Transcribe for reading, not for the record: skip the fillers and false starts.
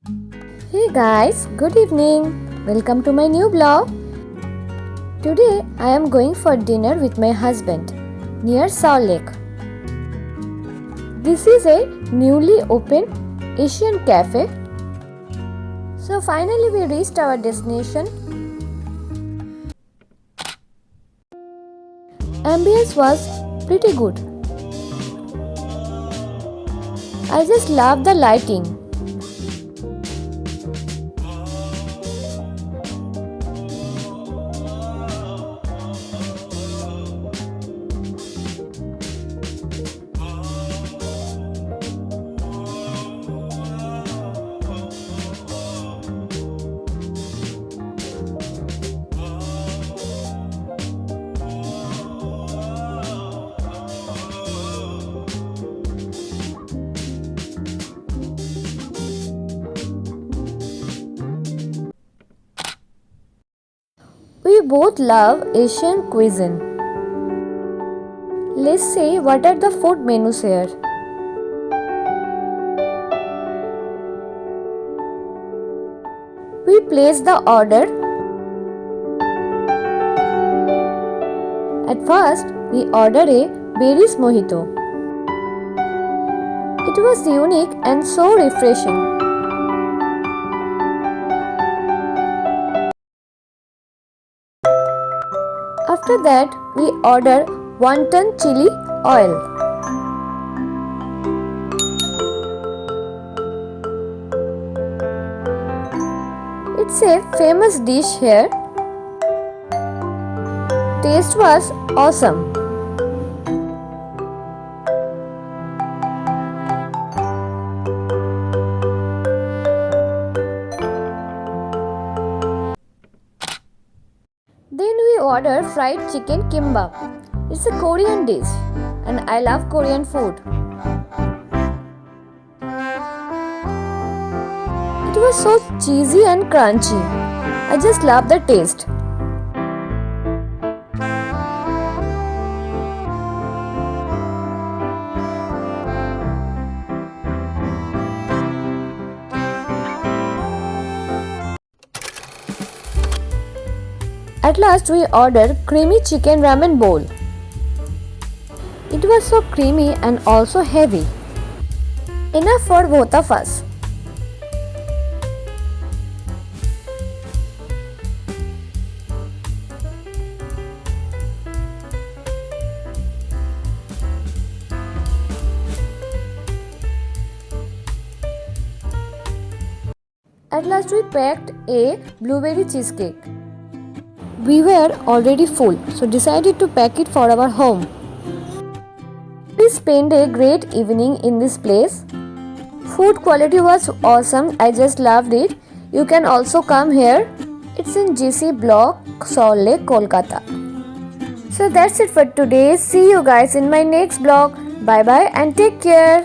Hey guys, good evening. Welcome to my new blog. Today I am going for dinner with my husband near Salt Lake. This is a newly opened Asian cafe. So finally we reached our destination. Ambience was pretty good. I just love the lighting. We both love Asian cuisine. Let's see what are the food menus here. We place the order. At first, we ordered a berries mojito. It was unique and so refreshing. After that, we ordered wonton chili oil. It's a famous dish here. Taste was awesome. Then we ordered fried chicken kimbap. It's a Korean dish and I love Korean food. It was so cheesy and crunchy. I just love the taste. At last we ordered creamy chicken ramen bowl. It was so creamy and also heavy. Enough for both of us. At last we packed a blueberry cheesecake. We were already full, so decided to pack it for our home. We spent a great evening in this place. Food quality was awesome. I just loved it. You can also come here. It's in GC Block, Salt Lake, Kolkata. So that's it for today. See you guys in my next blog. Bye bye and take care.